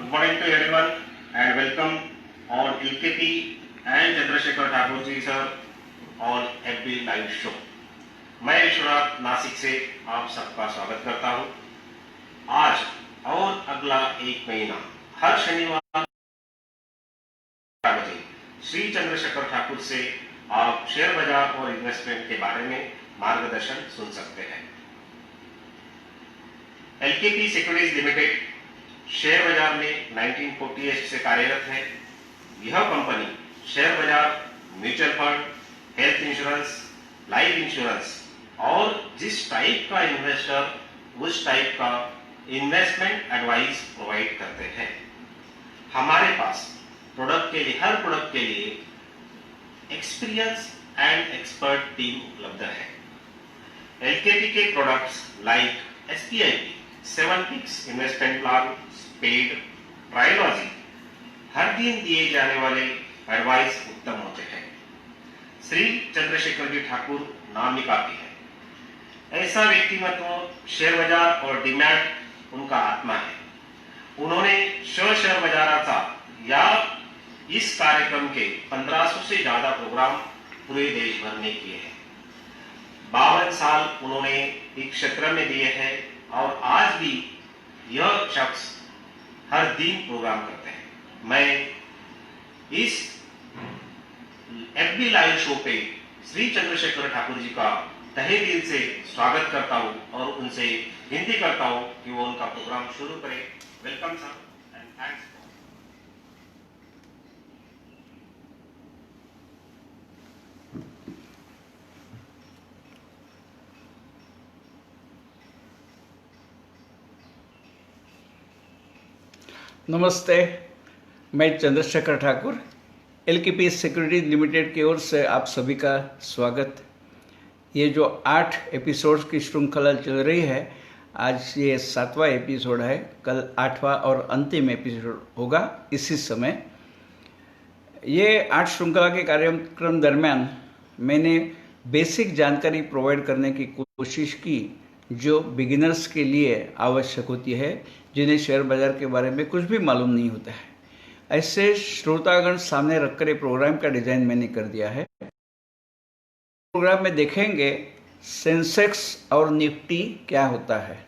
Good morning to everyone and welcome on LKP and Chandrashekhar Thakur ji sir और FB live show. मैं विश्वनाथ नासिक से आप सबका स्वागत करता हूं। आज और अगला एक महीना हर शनिवार बजे श्री चंद्रशेखर ठाकुर से आप शेयर बाजार और इन्वेस्टमेंट के बारे में मार्गदर्शन सुन सकते हैं। LKP सिक्योरिटीज लिमिटेड शेयर बाजार में 1948 से कार्यरत है। यह कंपनी शेयर बाजार, mutual fund, health insurance, life insurance और जिस टाइप का इन्वेस्टर उस टाइप का इन्वेस्टमेंट एडवाइस प्रोवाइड करते हैं। हमारे पास प्रोडक्ट के लिए, हर प्रोडक्ट के लिए एक्सपीरियंस एंड एक्सपर्ट टीम उपलब्ध है। LKP के products like SPIP, 7 picks investment plan, paid, trilogy, हर दिन दिए जाने वाले एडवाइस उत्तम होते हैं। श्री चंद्रशेखर जी ठाकुर नाम ही काफी है। ऐसा व्यक्तिमत्व शेयर बाजार और डिमैट उनका आत्मा है। उन्होंने शेयर बाजाराचा या इस कार्यक्रम के 1500 से ज्यादा प्रोग्राम पूरे देश भर में किए हैं। 52 साल उन्होंने इस क्षेत्र में दिए हैं और आज भी यह शख्स हर दिन प्रोग्राम करते हैं। मैं इस FB लाइव शो पे श्री चंद्रशेखर ठाकुर जी का तहे दिल से स्वागत करता हूं और उनसे विनती करता हूं कि वो उनका प्रोग्राम शुरू करें। Welcome sir and thanks. नमस्ते, मैं Chandrashekhar Thakur LKP securities limited की ओर से आप सभी का स्वागत। ये जो 8 एपिसोड्स की श्रृंखला चल रही है, आज ये 7वां एपिसोड है। कल 8वां और अंतिम एपिसोड होगा इसी समय। ये 8 श्रृंखला के कार्यक्रम दरमियान मैंने बेसिक जानकारी प्रोवाइड करने की कोशिश की जो बिगिनर्स के लिए आवश्यक होती है, जिन्हें शेयर बाजार के बारे में कुछ भी मालूम नहीं होता है। ऐसे श्रोतागण सामने रखकर प्रोग्राम का डिजाइन मैंने कर दिया है। प्रोग्राम में देखेंगे सेंसेक्स और निफ्टी क्या होता है।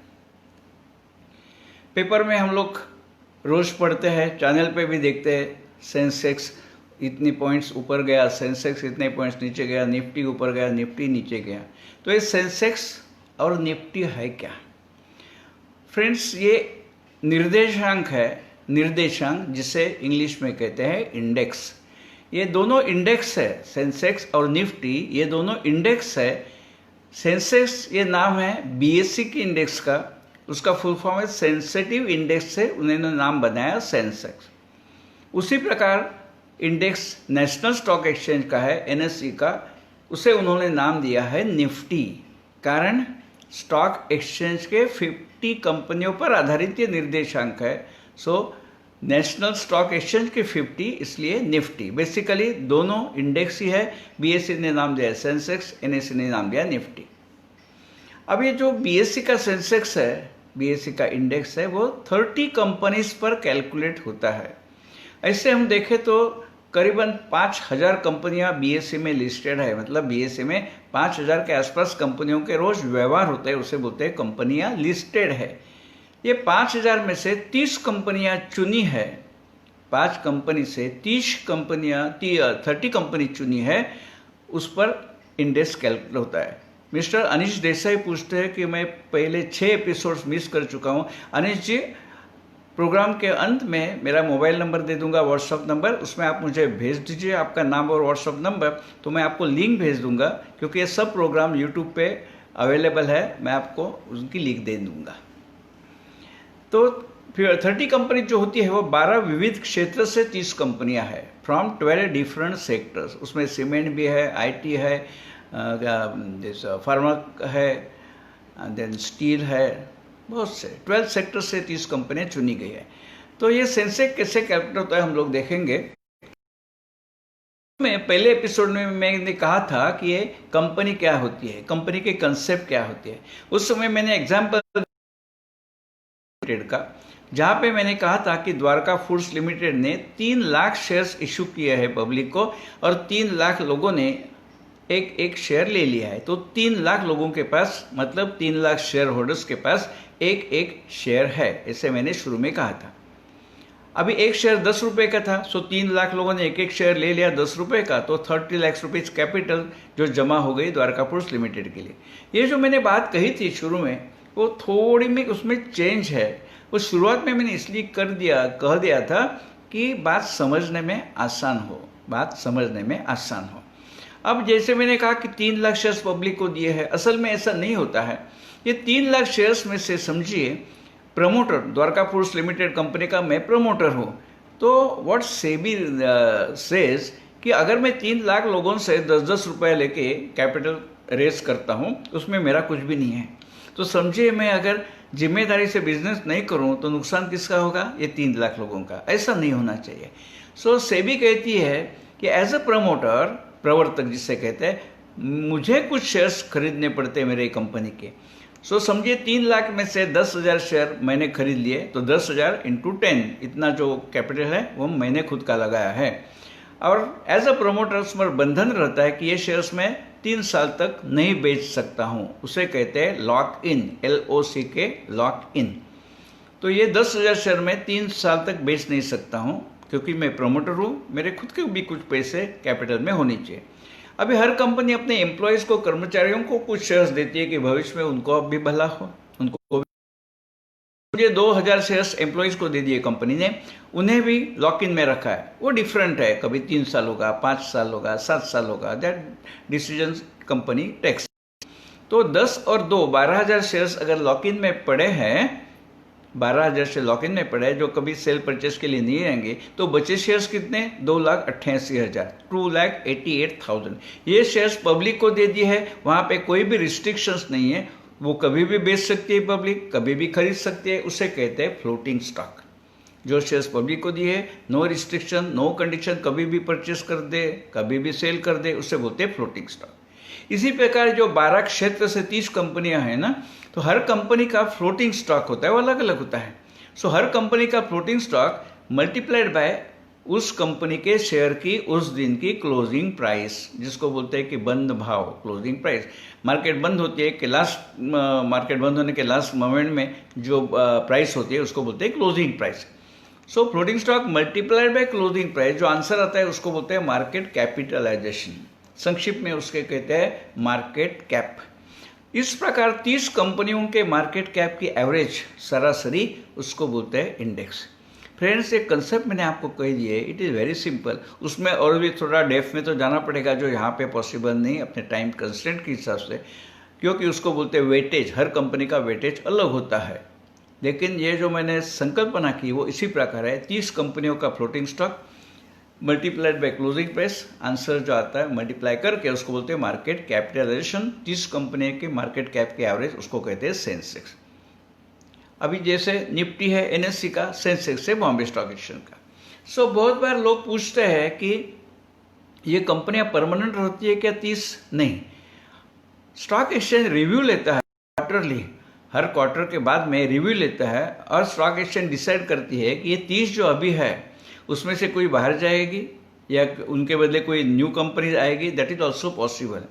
पेपर में हम लोग रोज पढ़ते हैं, चैनल पे भी देखते हैं, सेंसेक्स इतनी पॉइंट्स ऊपर गया, सेंसेक्स इतने पॉइंट्स नीचे गया, निफ्टी ऊपर गया, निफ्टी नीचे गया। तो ये सेंसेक्स और निफ्टी है क्या? फ्रेंड्स, ये निर्देशांक है, निर्देशांक जिसे इंग्लिश में कहते हैं इंडेक्स। ये दोनों इंडेक्स है, सेंसेक्स और निफ्टी, ये दोनों इंडेक्स है। सेंसेक्स ये नाम है BSE की इंडेक्स का, उसका फुल फॉर्म है सेंसिटिव इंडेक्स से उन्होंने नाम बनाया सेंसेक्स। उसी प्रकार इंडेक्स नेशनल स्टॉक एक्सचेंज का है, NSE का, उसे उन्होंने नाम दिया है निफ्टी। कारण स्टॉक एक्सचेंज के 50 कंपनियों पर आधारित ये निर्देशांक है। सो नेशनल स्टॉक एक्सचेंज के 50, इसलिए निफ्टी। बेसिकली दोनों इंडेक्स ही है। BSE ने नाम दिया सेंसेक्स, NSE ने नाम दिया निफ्टी। अब ये जो BSE का सेंसेक्स है, BSE का इंडेक्स है, वो 30 कंपनीज पर कैलकुलेट होता है। ऐसे हम देखें तो करीबन 5000 कंपनियां BSE में लिस्टेड है। मतलब BSE में 5000 के आसपास कंपनियों के रोज व्यवहार होते हैं, उसे बोलते हैं कंपनियां लिस्टेड है। ये 5000 में से 30 कंपनियां चुनी है। 5 कंपनी से 30 कंपनी चुनी है, उस पर इंडेक्स कैलकुलेट होता है। मिस्टर अनिश देसाई पूछते हैं कि मैं पहले 6 एपिसोड्स मिस कर चुका हूँ। अनिश जी, प्रोग्राम के अंत में मेरा मोबाइल नंबर दे दूंगा, व्हाट्सअप नंबर, उसमें आप मुझे भेज दीजिए आपका नाम और व्हाट्सअप नंबर, तो मैं आपको लिंक भेज दूंगा। क्योंकि ये सब प्रोग्राम यूट्यूब पे अवेलेबल है, मैं आपको उनकी लिंक दे दूंगा। तो फिर 30 कंपनी जो होती है वो 12 विविध क्षेत्र से 30 कंपनियां हैं, फ्रॉम 12 डिफरेंट सेक्टर्स। उसमें सीमेंट भी है, IT है, फार्मा है, देन स्टील है, बहुत से 12 सेक्टर से 30 कंपनियां चुनी गई है। तो ये सेंसेक्स कैसे कैलकुलेट होता है हम लोग देखेंगे। में पहले एपिसोड में मैंने कहा था कि ये कंपनी क्या होती है, कंपनी के कंसेप्ट क्या होती है। उस समय मैंने एग्जांपल लिमिटेड का, जहाँ पे मैंने कहा था कि द्वारका फूड्स लिमिटेड ने 3 लाख शेयर्स इशू किए हैं पब्लिक को और 3 लाख लोगों ने एक एक शेयर ले लिया है। तो 3 लाख लोगों के पास, मतलब 3 लाख शेयर होल्डर्स के पास एक एक शेयर है, ऐसे मैंने शुरू में कहा था। अभी एक शेयर 10 रुपये का था, सो 3 लाख लोगों ने एक एक शेयर ले लिया 10 रुपये का, तो 30 लाख रुपीज कैपिटल जो जमा हो गई द्वारका फूड्स लिमिटेड के लिए। ये जो मैंने बात कही थी शुरू में, वो थोड़ी में उसमें चेंज है। वो शुरुआत में मैंने इसलिए कह दिया था कि बात समझने में आसान हो। अब जैसे मैंने कहा कि 3 लाख शेयर्स पब्लिक को दिए हैं, असल में ऐसा नहीं होता है। ये 3 लाख शेयर्स में से समझिए promoter, Dwarka foods limited company का मैं प्रमोटर हूँ, तो व्हाट सेबी सेज कि अगर मैं 3 लाख लोगों से 10-10 रुपये लेके कैपिटल रेस करता हूँ, उसमें मेरा कुछ भी नहीं है। तो समझिए मैं अगर जिम्मेदारी से बिजनेस नहीं करूँ तो नुकसान किसका होगा? ये 3 लाख लोगों का। ऐसा नहीं होना चाहिए। सो सेबी कहती है कि एज अ प्रमोटर, प्रवर्तक जिसे कहते हैं, मुझे कुछ शेयर्स खरीदने पड़ते हैं मेरे कंपनी के। सो समझिए 3 लाख में से 10,000 शेयर मैंने खरीद लिए, तो 10,000 इंटू 10, इतना जो कैपिटल है वो मैंने खुद का लगाया है। और एज अ प्रमोटर उसमें बंधन रहता है कि ये शेयर्स मैं 3 साल तक नहीं बेच सकता हूँ, उसे कहते हैं lock in, LOCK, lock in. तो ये 10,000 शेयर मैं 3 साल तक बेच नहीं सकता हूँ, क्योंकि मैं प्रमोटर हूँ, मेरे खुद के भी कुछ पैसे कैपिटल में होने चाहिए। अभी हर कंपनी अपने एम्प्लॉयज़ को, कर्मचारियों को कुछ शेयर्स देती है कि भविष्य में उनको भी भला हो, उनको भी। मुझे 2,000 शेयर्स एम्प्लॉयज़ को दे दिए कंपनी ने, उन्हें भी लॉक इन में रखा है। वो डिफरेंट है, कभी 3 साल होगा, 5 साल होगा, 7 साल होगा, दैट डिसीजन कंपनी टेक्स। तो 10 और 2, 12,000 शेयर्स अगर लॉक इन में पड़े हैं, 12,000 से लॉक इन में पड़े जो कभी सेल परचेस के लिए नहीं रहेंगे, तो बचे शेयर्स कितने? 2,88,000, 2,88,000। ये शेयर्स पब्लिक को दे दिए है, वहाँ पे कोई भी रिस्ट्रिक्शंस नहीं है, वो कभी भी बेच सकती है पब्लिक, कभी भी खरीद सकती है, उसे कहते हैं फ्लोटिंग स्टॉक। जो शेयर्स पब्लिक को दिए, नो रिस्ट्रिक्शन, नो कंडीशन, कभी भी परचेस कर दे, कभी भी सेल कर दे, उसे बोलते हैं फ्लोटिंग स्टॉक। इसी प्रकार जो 12 क्षेत्र से 30 कंपनियां हैं ना, तो हर कंपनी का फ्लोटिंग स्टॉक होता है, वो अलग अलग होता है। सो हर कंपनी का फ्लोटिंग स्टॉक मल्टीप्लाइड बाय उस कंपनी के शेयर की उस दिन की क्लोजिंग प्राइस, जिसको बोलते हैं कि बंद भाव, क्लोजिंग प्राइस। मार्केट बंद होती है कि मार्केट बंद होने के लास्ट मोमेंट में जो प्राइस होती है उसको बोलते हैं closing price. So floating stock multiplied by closing price, जो आंसर आता है उसको बोलते हैं मार्केट कैपिटलाइजेशन, संक्षिप्त में उसके कहते हैं मार्केट कैप। इस प्रकार 30 कंपनियों के मार्केट कैप की एवरेज, सरासरी, उसको बोलते हैं इंडेक्स। फ्रेंड्स, एक कंसेप्ट मैंने आपको कह दिया है, इट इज़ वेरी सिंपल। उसमें और भी थोड़ा डेप्थ में तो जाना पड़ेगा, जो यहाँ पे पॉसिबल नहीं अपने टाइम कंस्ट्रेंट के हिसाब से, क्योंकि उसको बोलते हैं वेटेज। हर कंपनी का वेटेज अलग होता है, लेकिन ये जो मैंने संकल्पना की वो इसी प्रकार है। 30 कंपनियों का floating stock multiplied by closing price, answer जो आता है मल्टीप्लाई करके उसको बोलते हैं मार्केट कैपिटलाइजेशन। 30 कंपनी के मार्केट कैप के एवरेज उसको कहते हैं सेंसेक्स। अभी जैसे निफ्टी है NSE का, सेंसेक्स है बॉम्बे स्टॉक एक्सचेंज का। सो बहुत बार लोग पूछते हैं कि ये कंपनियां परमानेंट रहती है क्या 30? नहीं, स्टॉक एक्सचेंज रिव्यू लेता है क्वार्टरली, हर क्वार्टर के बाद में रिव्यू लेता है और स्टॉक एक्सचेंज डिसाइड करती है कि ये 30 जो अभी है उसमें से कोई बाहर जाएगी या उनके बदले कोई न्यू कंपनी आएगी। That is also possible.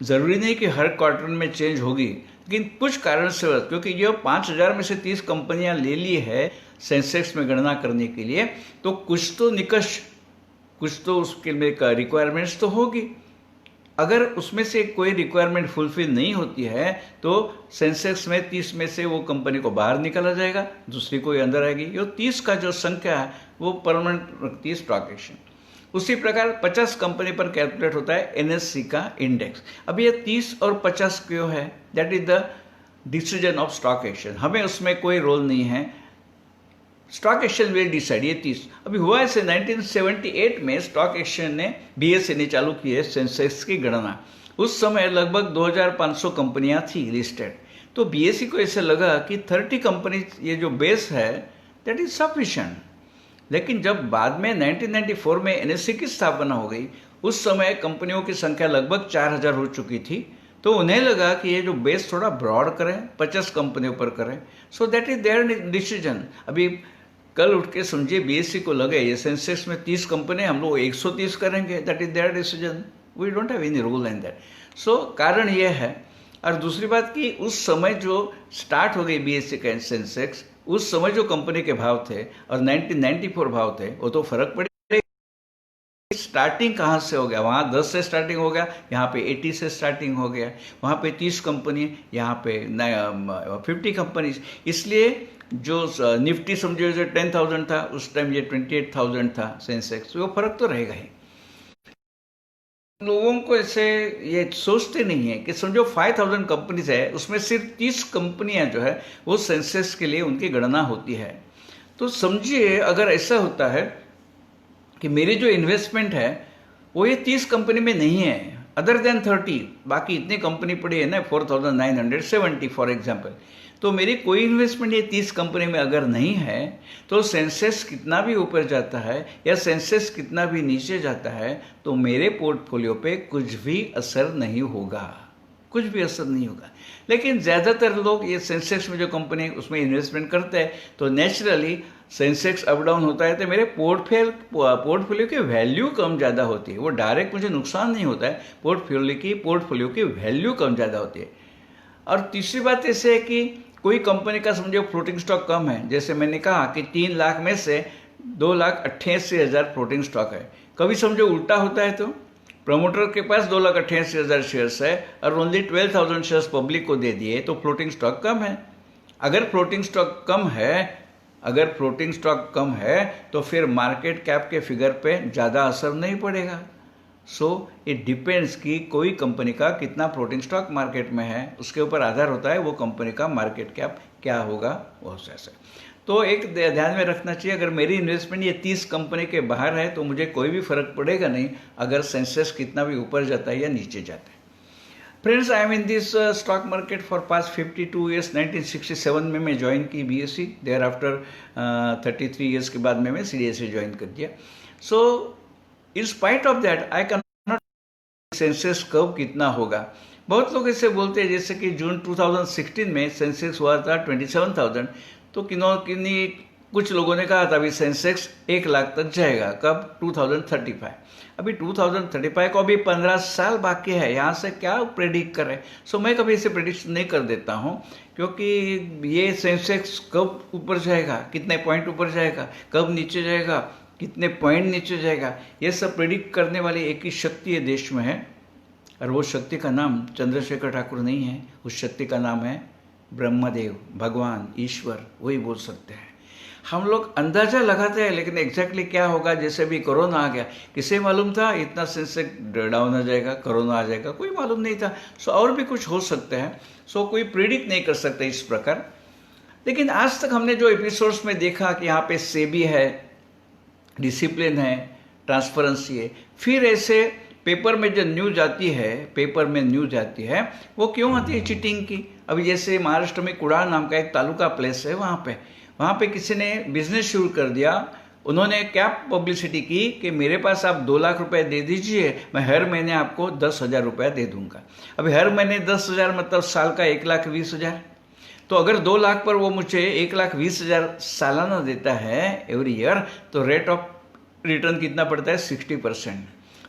ज़रूरी नहीं कि हर क्वार्टर में चेंज होगी, लेकिन कुछ कारण से, क्योंकि ये 5,000 में से 30 कंपनियां ले ली है सेंसेक्स में गणना करने के लिए, तो कुछ तो निकष, कुछ तो उसके में रिक्वायरमेंट्स तो होगी। अगर उसमें से कोई रिक्वायरमेंट फुलफिल नहीं होती है तो सेंसेक्स में 30 में से वो कंपनी को बाहर निकाला जाएगा, दूसरी कोई अंदर आएगी। ये 30 का जो संख्या है वो परमानेंट रखती है स्टॉक एक्सचेंज। उसी प्रकार 50 कंपनी पर कैलकुलेट होता है NSE का इंडेक्स। अब ये 30 और 50 क्यों है? That is the decision of stock exchange, हमें उसमें कोई रोल नहीं है, स्टॉक एक्सचेंज विल डिसाइड। ये 30 अभी हुआ ऐसे 1978 में स्टॉक एक्सचेंज ने, BSE ने चालू की है सेंसेक्स की गणना। उस समय लगभग 2,500 कंपनियां थी लिस्टेड। तो BSE को ऐसे लगा कि 30 कंपनी ये जो बेस है दैट इज सफिशिएंट। लेकिन जब बाद में 1994 में NSE की स्थापना हो गई, उस समय कंपनियों की संख्या लगभग 4,000 हो चुकी थी। तो उन्हें लगा कि ये जो बेस थोड़ा ब्रॉड करें, 50 कंपनियों पर करें, so that is their decision. अभी कल उठ के समझिए बीएससी को लगे ये सेंसेक्स में 30 कंपनी, हम लोग 130 करेंगे, that is their decision, we don't have any rule in that. So कारण ये है। और दूसरी बात कि उस समय जो स्टार्ट हो गई बीएससी का सेंसेक्स, उस समय जो कंपनी के भाव थे और 1994 भाव थे, वो तो फर्क पड़े। स्टार्टिंग कहाँ से हो गया, वहाँ 10 से स्टार्टिंग हो गया, यहाँ पे 80 से स्टार्टिंग हो गया, वहाँ पे 30 कंपनी, यहाँ पे 50 कंपनी। इसलिए जो निफ्टी समझो जो 10,000 था उस टाइम, ये 28,000 था सेंसेक्स, वो फर्क तो रहेगा ही। लोगों को ऐसे ये सोचते नहीं है कि समझो 5,000 कंपनीज है, उसमें सिर्फ 30 कंपनियां जो है वो सेंसेक्स के लिए उनकी गणना होती है। तो समझिए अगर ऐसा होता है कि मेरी जो इन्वेस्टमेंट है वो ये 30 कंपनी में नहीं है, अदर देन 30 बाकी इतनी कंपनी पड़ी है ना 4,970 फॉर एग्जाम्पल, तो मेरी कोई इन्वेस्टमेंट ये 30 कंपनी में अगर नहीं है तो सेंसेक्स कितना भी ऊपर जाता है या सेंसेक्स कितना भी नीचे जाता है तो मेरे पोर्टफोलियो पे कुछ भी असर नहीं होगा, कुछ भी असर नहीं होगा। लेकिन ज़्यादातर लोग ये सेंसेक्स में जो कंपनी है उसमें इन्वेस्टमेंट करते हैं, तो नेचुरली सेंसेक्स अप डाउन होता है तो मेरे पोर्टफोलियो की वैल्यू कम ज़्यादा होती है। वो डायरेक्ट मुझे नुकसान नहीं होता है, पोर्टफोलियो की वैल्यू कम ज़्यादा होती है। और तीसरी बात ऐसे है कि कोई कंपनी का समझो फ्लोटिंग स्टॉक कम है, जैसे मैंने कहा कि 3 लाख में से 2,88,000 फ्लोटिंग स्टॉक है। कभी समझो उल्टा होता है तो प्रमोटर के पास 2,88,000 शेयर्स है और ओनली 12,000 शेयर्स पब्लिक को दे दिए, तो फ्लोटिंग स्टॉक कम है। अगर फ्लोटिंग स्टॉक कम है तो फिर मार्केट कैप के फिगर पे ज़्यादा असर नहीं पड़ेगा। सो इट डिपेंड्स कि कोई कंपनी का कितना फ्लोटिंग स्टॉक मार्केट में है, उसके ऊपर आधार होता है वो कंपनी का मार्केट कैप क्या होगा वो ऐसे। तो एक ध्यान में रखना चाहिए, अगर मेरी इन्वेस्टमेंट ये 30 कंपनी के बाहर है तो मुझे कोई भी फर्क पड़ेगा नहीं अगर सेंसेक्स कितना भी ऊपर जाता है या नीचे जाता है। Friends, I am in this stock market for past 52 years. 1967 में मैं ज्वाइन की बीएससी, देयर आफ्टर 33 ईयर्स के बाद में मैं सीडीएससी ज्वाइन कर दिया। So in spite of that I can not Sensex कब कितना होगा। बहुत लोग ऐसे बोलते हैं जैसे कि जून 2016 में सेंसेक्स हुआ था 27,000, तो किन्हीं कुछ लोगों ने कहा था अभी सेंसेक्स 1 लाख तक जाएगा, कब 2035। अभी 2035 को अभी 15 साल बाकी है, यहाँ से क्या प्रेडिक्ट करें। सो मैं कभी इसे प्रेडिक्शन नहीं कर देता हूँ, क्योंकि ये सेंसेक्स कब ऊपर जाएगा, कितने पॉइंट ऊपर जाएगा, कब नीचे जाएगा, कितने पॉइंट नीचे जाएगा, ये सब प्रेडिक्ट करने वाली एक ही शक्ति है देश में है, और वो शक्ति का नाम चंद्रशेखर ठाकुर नहीं है, उस शक्ति का नाम है ब्रह्मदेव, भगवान, ईश्वर, वही बोल सकते हैं। हम लोग अंदाजा लगाते हैं लेकिन एग्जैक्टली क्या होगा, जैसे भी कोरोना आ गया, किसे मालूम था इतना सेंसेक्स डाउन आ जाएगा, कोरोना आ जाएगा, कोई मालूम नहीं था। सो और भी कुछ हो सकते हैं, सो कोई प्रेडिक्ट नहीं कर सकते इस प्रकार। लेकिन आज तक हमने जो एपिसोड्स में देखा कि यहाँ पे सेबी है, डिसिप्लिन है, ट्रांसपेरेंसी है, फिर ऐसे पेपर में जो न्यूज आती है वो क्यों आती है चीटिंग की। अभी जैसे महाराष्ट्र में कुडाळ नाम का एक तालुका प्लेस है, वहाँ पे किसी ने बिजनेस शुरू कर दिया। उन्होंने क्या पब्लिसिटी की कि मेरे पास आप 2 लाख रुपए दे दीजिए, मैं हर महीने आपको 10,000 रुपया दे दूंगा। अभी हर महीने 10,000 मतलब साल का 1,20,000। तो अगर 2 लाख पर वो मुझे 1,20,000 सालाना देता है एवरी ईयर, तो रेट ऑफ रिटर्न कितना पड़ता है 60%।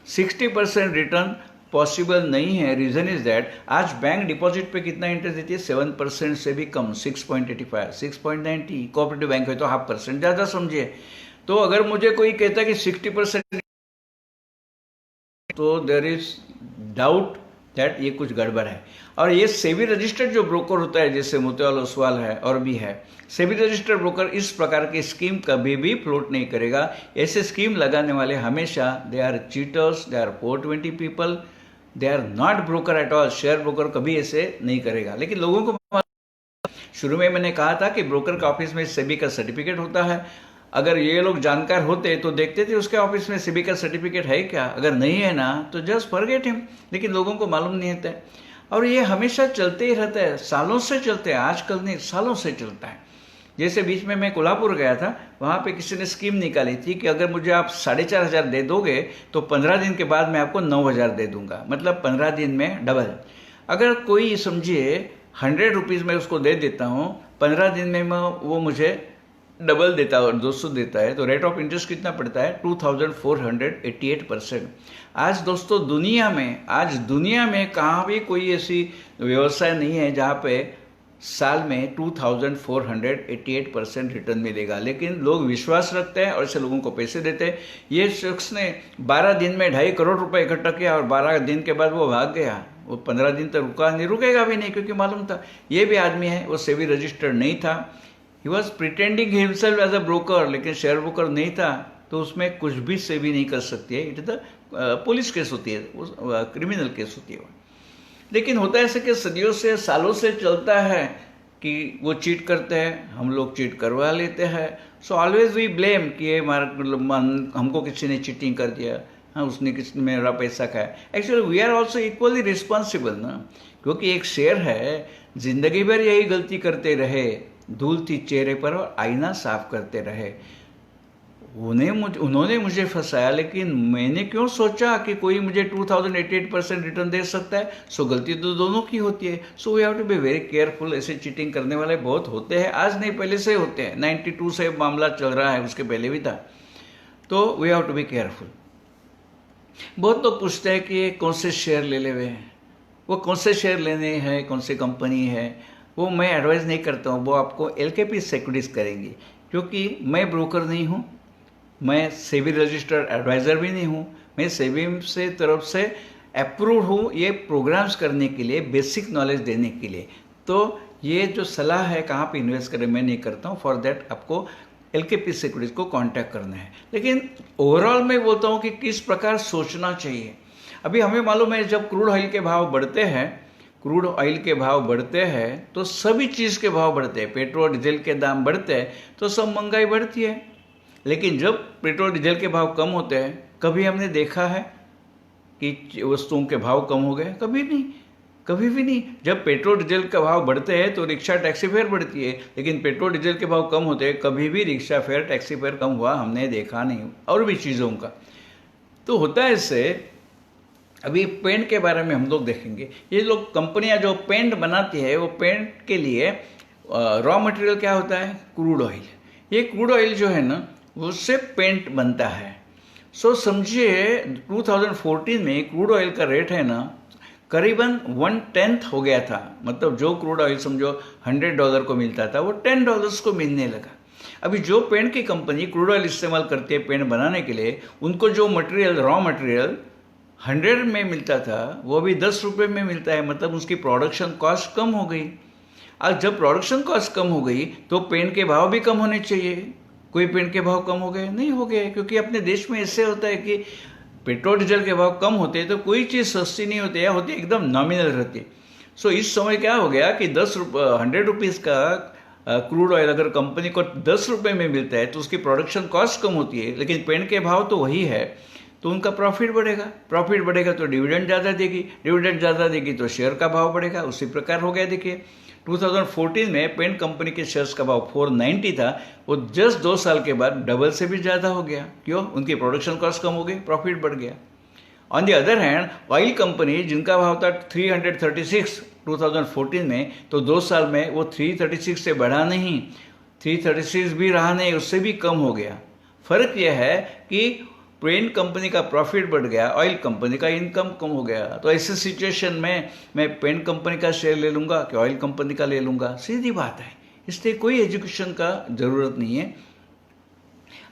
60% रिटर्न पॉसिबल नहीं है। रीजन इज दैट आज बैंक डिपॉजिट पे कितना इंटरेस्ट देती है, 7% से भी कम, 6.85, 6.90। कोऑपरेटिव बैंक है तो 0.5% ज़्यादा समझिए। तो अगर मुझे कोई कहता है कि 60%, तो देयर इज डाउट दैट ये कुछ गड़बड़ है। और ये सेबी रजिस्टर्ड जो ब्रोकर होता है, जैसे मोतीलाल ओसवाल है और भी है, सेबी रजिस्टर्ड ब्रोकर इस प्रकार की स्कीम कभी भी फ्लोट नहीं करेगा। ऐसे स्कीम लगाने वाले हमेशा they are cheaters, they are 420 people, they are not broker at all. Share broker कभी ऐसे नहीं करेगा। लेकिन लोगों को शुरू में मैंने कहा था कि ब्रोकर का ऑफिस में सेबी का सर्टिफिकेट होता है। अगर ये लोग जानकार होते तो देखते थे उसके ऑफिस में सेबी का सर्टिफिकेट है क्या, अगर नहीं है ना तो जस्ट फॉरगेट हिम। लेकिन लोगों को मालूम नहीं होता है, और ये हमेशा चलते ही रहता है, सालों से चलते हैं, आजकल नहीं, सालों से चलता है। जैसे बीच में मैं कोल्हापुर गया था, वहाँ पे किसी ने स्कीम निकाली थी कि अगर मुझे आप 4,500 दे दोगे तो 15 दिन के बाद मैं आपको 9,000 दे दूंगा, मतलब 15 दिन में डबल। अगर कोई समझिए 100 रुपीज़ में उसको दे देता हूँ, 15 दिन में वो मुझे डबल देता है और 200 देता है, तो रेट ऑफ इंटरेस्ट कितना पड़ता है? 2488%। आज दोस्तों आज दुनिया में कहाँ भी कोई ऐसी व्यवसाय नहीं है जहाँ पे साल में 2488% रिटर्न मिलेगा, लेकिन लोग विश्वास रखते हैं और ऐसे लोगों को पैसे देते हैं। ये शख्स ने 12 दिन में 2.5 करोड़ रुपए इकट्ठा किया और 12 दिन के बाद वो भाग गया। वो 15 दिन तक रुकेगा भी नहीं, क्योंकि मालूम था ये भी आदमी है, वो सेबी रजिस्टर्ड नहीं था। He was pretending himself as a broker, लेकिन शेयर ब्रोकर नहीं था, तो उसमें कुछ भी सेबी नहीं कर सकती है। इट इज पुलिस केस होती है, क्रिमिनल केस होती है। लेकिन होता है ऐसे कि सदियों से सालों से चलता है कि वो चीट करते हैं, हम लोग चीट करवा लेते हैं। सो ऑलवेज वी ब्लेम कि ये हमको किसी ने चीटिंग कर दिया, हाँ उसने किसी मेरा पैसा खाया। Actually we are also equally responsible ना, क्योंकि एक शेर है, जिंदगी भर यही गलती करते रहे, धूल थी चेहरे पर और आईना साफ करते रहे। उन्होंने मुझे फंसाया, लेकिन मैंने क्यों सोचा कि कोई मुझे 2088% रिटर्न दे सकता है? सो गलती तो दोनों की होती है। So we have to be very careful. ऐसे चीटिंग करने वाले बहुत होते हैं, आज नहीं पहले से होते हैं। 92 से मामला चल रहा है, उसके पहले भी था। तो we have to be careful. बहुत लोग पूछते हैं कि कौन से शेयर ले हुए हैं, वो कौन से शेयर लेने हैं, कौन सी कंपनी है, वो मैं एडवाइस नहीं करता हूँ। वो आपको LKP सिक्योरिटीज करेंगी, क्योंकि मैं ब्रोकर नहीं हूँ, मैं सेबी रजिस्टर्ड एडवाइज़र भी नहीं हूँ, मैं सेबी से तरफ से अप्रूव्ड हूँ ये प्रोग्राम्स करने के लिए, बेसिक नॉलेज देने के लिए। तो ये जो सलाह है कहाँ पे इन्वेस्ट करें मैं नहीं करता हूँ। फॉर दैट आपको LKP सिक्योरिटीज को कांटेक्ट करना है। लेकिन ओवरऑल मैं बोलता हूँ कि किस प्रकार सोचना चाहिए। अभी हमें मालूम है जब क्रूड ऑयल के भाव बढ़ते हैं तो सभी चीज़ के भाव बढ़ते हैं। पेट्रोल डीजल के दाम बढ़ते हैं तो सब महंगाई बढ़ती है। लेकिन जब पेट्रोल डीजल के भाव कम होते हैं, कभी हमने देखा है कि वस्तुओं के भाव कम हो गए? कभी नहीं, कभी भी नहीं। जब पेट्रोल डीजल का भाव बढ़ते हैं तो रिक्शा टैक्सी फेयर बढ़ती है, लेकिन पेट्रोल डीजल के भाव कम होते हैं, कभी भी रिक्शा फेयर टैक्सी फेयर कम हुआ हमने देखा नहीं। और भी चीज़ों का तो होता है इससे। अभी पेंट के बारे में हम लोग देखेंगे। ये लोग कंपनियां जो पेंट बनाती है, वो पेंट के लिए रॉ मटेरियल क्या होता है? Crude oil. ये क्रूड ऑयल जो है ना, उससे पेंट बनता है। सो समझिए 2014 में क्रूड ऑयल का रेट है ना करीबन 1/10 हो गया था। मतलब जो क्रूड ऑयल समझो $100 को मिलता था, वो $10 को मिलने लगा। अभी जो पेंट की कंपनी क्रूड ऑयल इस्तेमाल करती है पेंट बनाने के लिए, उनको जो मटेरियल रॉ मटेरियल 100 में मिलता था, वो भी 10 रुपये में मिलता है। मतलब उसकी प्रोडक्शन कॉस्ट कम हो गई। आज जब प्रोडक्शन कॉस्ट कम हो गई तो पेंट के भाव भी कम होने चाहिए। कोई पेंट के भाव कम हो गए? नहीं हो गए, क्योंकि अपने देश में ऐसे होता है कि पेट्रोल डीजल के भाव कम होते हैं तो कोई चीज़ सस्ती नहीं होती, या होती एकदम नॉमिनल रहती है। सो इस समय क्या हो गया कि 100 रुपीज़ का क्रूड ऑयल अगर कंपनी को 10 रुपये में मिलता है तो उसकी प्रोडक्शन कॉस्ट कम होती है, लेकिन पेंट के भाव तो वही है, तो उनका प्रॉफिट बढ़ेगा तो डिविडेंड ज़्यादा देगी तो शेयर का भाव बढ़ेगा। उसी प्रकार हो गया। देखिए 2014 में पेंट कंपनी के शेयर्स का भाव 490 था, वो जस्ट 2 साल के बाद डबल से भी ज़्यादा हो गया। क्यों? उनकी प्रोडक्शन कॉस्ट कम हो गई, प्रॉफिट बढ़ गया। On the other hand oil company जिनका भाव था 336 2014 में, तो 2 साल में वो 336 से बढ़ा नहीं, 336 भी रहा नहीं, उससे भी कम हो गया। फर्क यह है कि पेंट कंपनी का प्रॉफिट बढ़ गया, ऑयल कंपनी का इनकम कम हो गया। तो ऐसे सिचुएशन में मैं पेंट कंपनी का शेयर ले लूँगा कि ऑयल कंपनी का ले लूँगा? सीधी बात है। इसलिए कोई एजुकेशन का ज़रूरत नहीं है।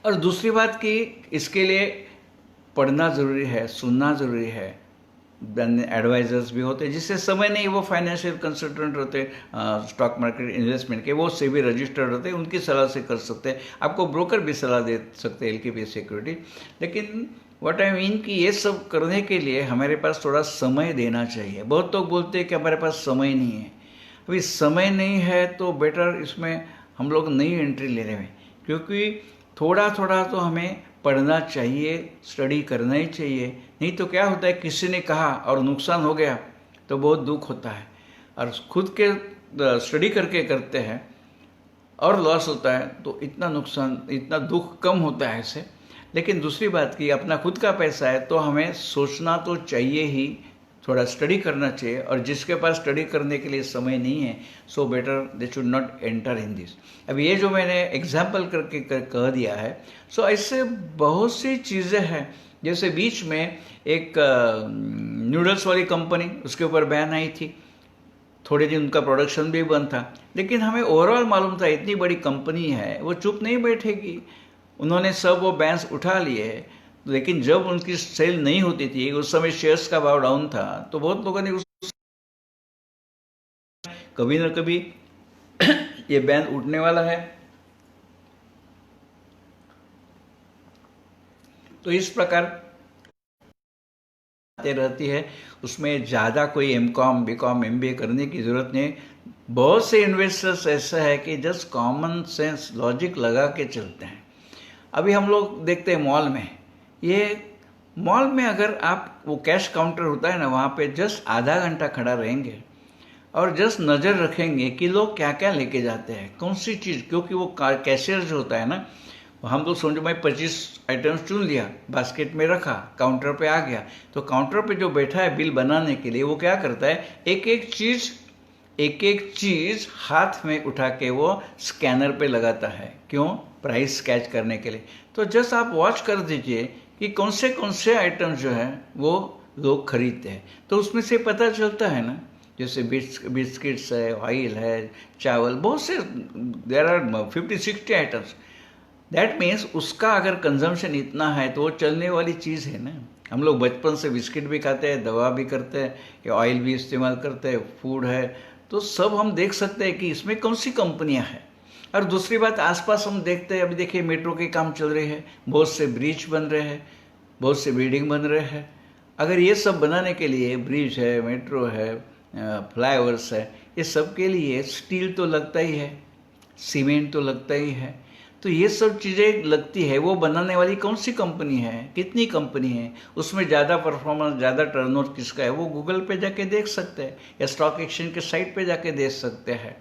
और दूसरी बात कि इसके लिए पढ़ना ज़रूरी है, सुनना ज़रूरी है। एडवाइजर्स भी होते हैं, जिससे समय नहीं, वो फाइनेंशियल कंसल्टेंट रहते हैं स्टॉक मार्केट इन्वेस्टमेंट के, वो सेबी रजिस्टर्ड रहते हैं, उनकी सलाह से कर सकते हैं। आपको ब्रोकर भी सलाह दे सकते हैं LKP सिक्योरिटी। लेकिन व्हाट आई मीन कि ये सब करने के लिए हमारे पास थोड़ा समय देना चाहिए। बहुत लोग बोलते हैं कि हमारे पास समय नहीं है। अभी समय नहीं है तो बेटर इसमें हम लोग नई एंट्री ले रहे हैं, क्योंकि थोड़ा थोड़ा तो हमें पढ़ना चाहिए, स्टडी करना ही चाहिए। नहीं तो क्या होता है, किसी ने कहा और नुकसान हो गया तो बहुत दुख होता है। और खुद के स्टडी करके करते हैं और लॉस होता है तो इतना नुकसान, इतना दुख कम होता है इससे। लेकिन दूसरी बात कि अपना खुद का पैसा है तो हमें सोचना तो चाहिए ही, थोड़ा स्टडी करना चाहिए, और जिसके पास स्टडी करने के लिए समय नहीं है so better they should not enter in this. अब ये जो मैंने एग्जाम्पल करके कह दिया है, सो ऐसे बहुत सी चीज़ें हैं। जैसे बीच में एक नूडल्स वाली कंपनी, उसके ऊपर बैन आई थी, थोड़े दिन उनका प्रोडक्शन भी बंद था, लेकिन हमें ओवरऑल मालूम था इतनी बड़ी कंपनी है, वो चुप नहीं बैठेगी। उन्होंने सब वो बैन्स उठा लिए, लेकिन जब उनकी सेल नहीं होती थी, उस समय शेयर्स का भाव डाउन था, तो बहुत लोगों ने कभी ना कभी ये बैन उठने वाला है। तो इस प्रकार रहती है, उसमें ज़्यादा कोई एमकॉम बीकॉम एमबीए करने की ज़रूरत नहीं। बहुत से इन्वेस्टर्स ऐसा है कि जस्ट कॉमन सेंस लॉजिक लगा के चलते हैं। अभी हम लोग देखते हैं मॉल में, ये मॉल में अगर आप वो कैश काउंटर होता है ना, वहाँ पे जस्ट आधा घंटा खड़ा रहेंगे और जस्ट नज़र रखेंगे कि लोग क्या क्या लेके जाते हैं, कौन सी चीज़, क्योंकि वो कैशियर जो होता है ना, हम लोग समझो मैं 25 आइटम्स चुन लिया, बास्केट में रखा, काउंटर पे आ गया, तो काउंटर पे जो बैठा है बिल बनाने के लिए, वो क्या करता है, एक एक चीज़ हाथ में उठा के वो स्कैनर पे लगाता है। क्यों? प्राइस कैच करने के लिए। तो जस्ट आप वॉच कर दीजिए कि कौन से आइटम्स जो है वो लोग खरीदते हैं, तो उसमें से पता चलता है ना। जैसे बिस्किट्स है, ऑयल है, चावल, बहुत से, there are 50-60 items. That means उसका अगर कंजम्पशन इतना है तो वो चलने वाली चीज़ है ना। हम लोग बचपन से बिस्किट भी खाते हैं, दवा भी करते हैं, या ऑयल भी इस्तेमाल करते हैं, फूड है, तो सब हम देख सकते हैं कि इसमें कौन सी कंपनियां हैं। और दूसरी बात, आसपास हम देखते हैं, अभी देखिए मेट्रो के काम चल रहे हैं, बहुत से ब्रिज बन रहे हैं, बहुत से बिल्डिंग बन रहे हैं। अगर ये सब बनाने के लिए ब्रिज है, मेट्रो है, फ्लाईओवर्स है, ये सब के लिए स्टील तो लगता ही है, सीमेंट तो लगता ही है। तो ये सब चीज़ें लगती है, वो बनाने वाली कौन सी कंपनी है, कितनी कंपनी है, उसमें ज़्यादा परफॉर्मेंस, ज़्यादा टर्नओवर किसका है, वो गूगल पे जाके देख सकते हैं, या स्टॉक एक्सचेंज के साइट पे जाके देख सकते हैं।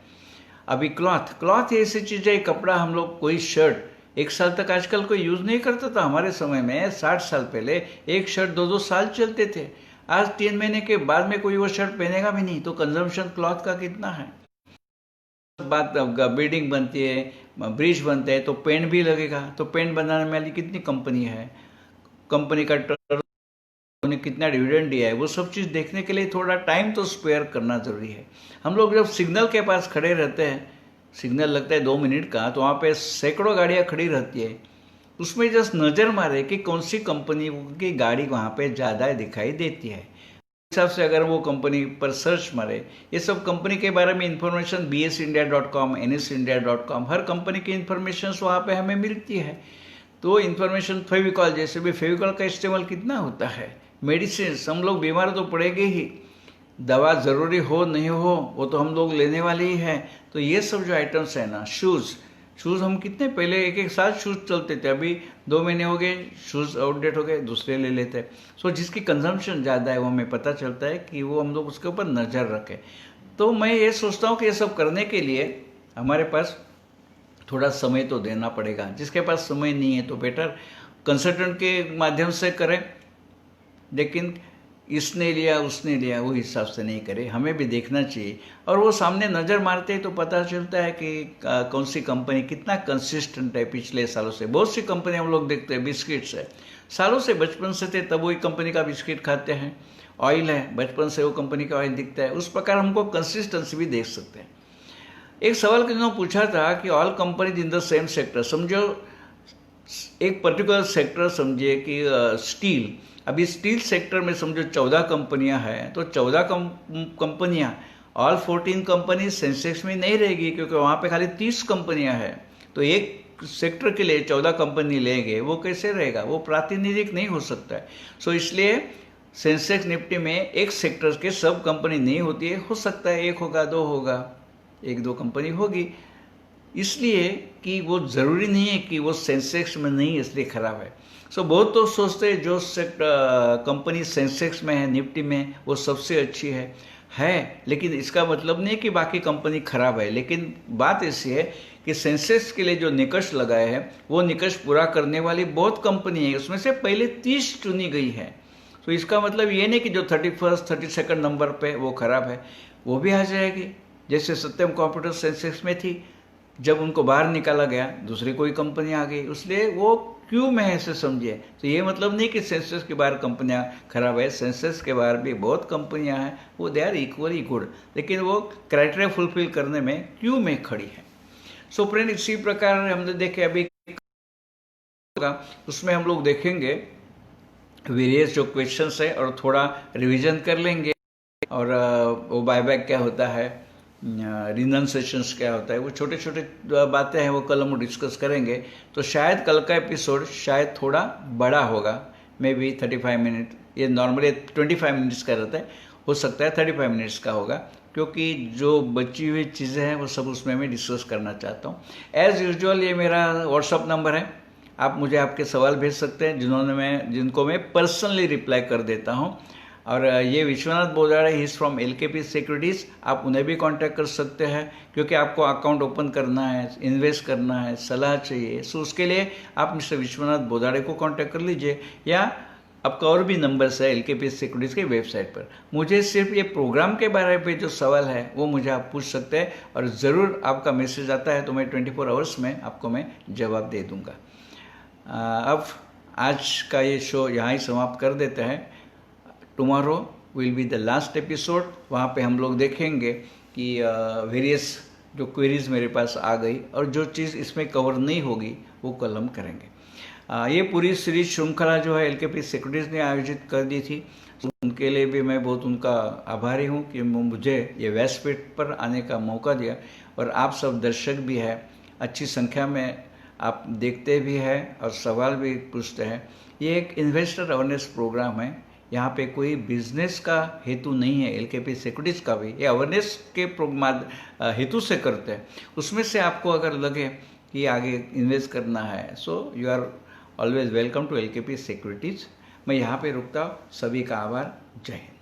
अभी क्लॉथ ऐसी चीज़ है, कपड़ा, हम लोग कोई शर्ट 1 साल तक आजकल कोई यूज़ नहीं करता था। हमारे समय में 60 साल पहले एक शर्ट 2-2 साल चलते थे। आज 3 महीने के बाद में कोई वो शर्ट पहनेगा भी नहीं। तो कंजम्पशन क्लॉथ का कितना है। बात बिल्डिंग बनती है, ब्रिज बनते हैं, तो पेंट भी लगेगा, तो पेंट बनाने वाली कितनी कंपनी है, कंपनी का ने कितना डिविडेंड दिया है, वो सब चीज़ देखने के लिए थोड़ा टाइम तो स्पेयर करना ज़रूरी है। हम लोग जब सिग्नल के पास खड़े रहते हैं, सिग्नल लगता है 2 मिनट का, तो वहाँ पे सैकड़ों गाड़ियाँ खड़ी रहती है, उसमें जस्ट नज़र मारे कि कौन सी कंपनी की गाड़ी वहाँ पे ज़्यादा दिखाई देती है। हिसाब से अगर वो कंपनी पर सर्च मारे, ये सब कंपनी के बारे में इंफॉर्मेशन bsindia.com, nsindia.com, हर कंपनी की इंफॉर्मेशन वहाँ पे हमें मिलती है। तो इंफॉर्मेशन, फेविकॉल, जैसे भी फेविकॉल का इस्तेमाल कितना होता है, मेडिसिन, हम लोग बीमार तो पड़ेंगे ही, दवा ज़रूरी हो नहीं हो वो तो हम लोग लेने वाले ही हैं। तो ये सब जो आइटम्स है ना, शूज़ हम कितने पहले एक साथ शूज़ चलते थे, अभी 2 महीने हो गए, शूज़ आउटडेट हो गए, दूसरे ले लेते हैं। सो जिसकी कंजम्पशन ज़्यादा है वो हमें पता चलता है कि वो हम लोग उसके ऊपर नज़र रखें। तो मैं ये सोचता हूँ कि ये सब करने के लिए हमारे पास थोड़ा समय तो देना पड़ेगा। जिसके पास समय नहीं है तो बेटर कंसल्टेंट के माध्यम से करें, लेकिन इसने लिया उसने लिया वो हिसाब से नहीं करे, हमें भी देखना चाहिए। और वो सामने नज़र मारते हैं तो पता चलता है कि कौन सी कंपनी कितना कंसिस्टेंट है पिछले सालों से। बहुत सी कंपनी हम लोग देखते हैं, बिस्किट्स है, सालों से, बचपन से थे तब वही कंपनी का बिस्किट खाते हैं। ऑयल है, बचपन से वो कंपनी का ऑयल दिखता है। उस प्रकार हमको कंसिस्टेंसी भी देख सकते हैं। एक सवाल किसी ने पूछा था कि all companies in the same sector, समझो एक पर्टिकुलर सेक्टर समझिए कि स्टील, अभी स्टील सेक्टर में समझो 14 कंपनियां हैं, तो 14 कंपनियां, ऑल 14 कंपनी सेंसेक्स में नहीं रहेगी, क्योंकि वहाँ पे खाली 30 कंपनियां हैं। तो एक सेक्टर के लिए 14 कंपनी लेंगे, वो कैसे रहेगा, वो प्रातिनिधिक नहीं हो सकता है। सो इसलिए सेंसेक्स निफ्टी में एक सेक्टर के सब कंपनी नहीं होती है, हो सकता है 1 होगा, 2 होगा, 1-2 कंपनी होगी, इसलिए कि वो ज़रूरी नहीं है कि वो सेंसेक्स में नहीं इसलिए खराब है। सो बहुत तो सोचते हैं जो कंपनी सेंसेक्स में है, निफ्टी में, वो सबसे अच्छी है, लेकिन इसका मतलब नहीं कि बाकी कंपनी खराब है। लेकिन बात ऐसी है कि सेंसेक्स के लिए जो निकष लगाए हैं वो निकष पूरा करने वाली बहुत कंपनी है, उसमें से पहले 30 चुनी गई है। तो इसका मतलब ये नहीं कि जो 32nd नंबर पे वो खराब है, वो भी आ जाएगी। जैसे सत्यम कंप्यूटर सेंसेक्स में थी, जब उनको बाहर निकाला गया दूसरी कोई कंपनी आ गई, इसलिए वो क्यों में ऐसे समझिए। तो ये मतलब नहीं कि सेंसेक्स के बाहर कंपनियां खराब है, सेंसेक्स के बाहर भी बहुत कंपनियां हैं, वो दे आर इक्वली गुड, लेकिन वो क्राइटेरिया फुलफिल करने में क्यों में खड़ी है। सो फ्रेंड, इसी प्रकार हमने देखे अभी उसमें हम लोग देखेंगे वेरियस जो क्वेश्चंस है और थोड़ा रिवीजन कर लेंगे, और वो बायबैक क्या होता है, रिनंसेशंस क्या होता है, वो छोटे छोटे बातें हैं, वो कल हम डिस्कस करेंगे। तो शायद कल का एपिसोड शायद थोड़ा बड़ा होगा, मे बी 35 मिनट, ये नॉर्मली 25 मिनट्स का रहता है, हो सकता है 35 मिनट्स का होगा, क्योंकि जो बची हुई चीज़ें हैं वो सब उसमें मैं डिस्कस करना चाहता हूँ। एज़ यूजुअल ये मेरा व्हाट्सअप नंबर है, आप मुझे आपके सवाल भेज सकते हैं, जिनको मैं पर्सनली रिप्लाई कर देता हूँ। और ये Vishwanath Bodade, he is from LKP securities, आप उन्हें भी कांटेक्ट कर सकते हैं, क्योंकि आपको अकाउंट ओपन करना है, इन्वेस्ट करना है, सलाह चाहिए, सो उसके लिए आप मिस्टर विश्वनाथ बोदाड़े को कांटेक्ट कर लीजिए, या आपका और भी नंबर्स है LKP सिक्योरिटीज़ के वेबसाइट पर। मुझे सिर्फ ये प्रोग्राम के बारे में जो सवाल है वो मुझे आप पूछ सकते हैं, और ज़रूर आपका मैसेज आता है तो मैं 24 आवर्स में आपको मैं जवाब दे दूँगा। अब आज का ये शो यहाँ ही समाप्त कर देते हैं। Tomorrow will be the last episode, वहाँ पे हम लोग देखेंगे कि वेरियस जो क्वेरीज मेरे पास आ गई और जो चीज़ इसमें कवर नहीं होगी वो कल हम करेंगे। ये पूरी सीरीज श्रृंखला जो है LKP सिक्योरिटीज़ ने आयोजित कर दी थी, उनके लिए भी मैं बहुत उनका आभारी हूँ कि मुझे ये व्यासपीठ पर आने का मौका दिया, और आप सब दर्शक भी हैं, अच्छी संख्या में आप देखते भी हैं और सवाल भी पूछते हैं। ये एक इन्वेस्टर अवेयरनेस प्रोग्राम है, यहाँ पे कोई बिजनेस का हेतु नहीं है, LKP सिक्योरिटीज़ का भी ये अवेयरनेस के हेतु से करते हैं। उसमें से आपको अगर लगे कि आगे इन्वेस्ट करना है, so you are always welcome to LKP securities. मैं यहाँ पे रुकता हूँ, सभी का आभार, जय हिंद।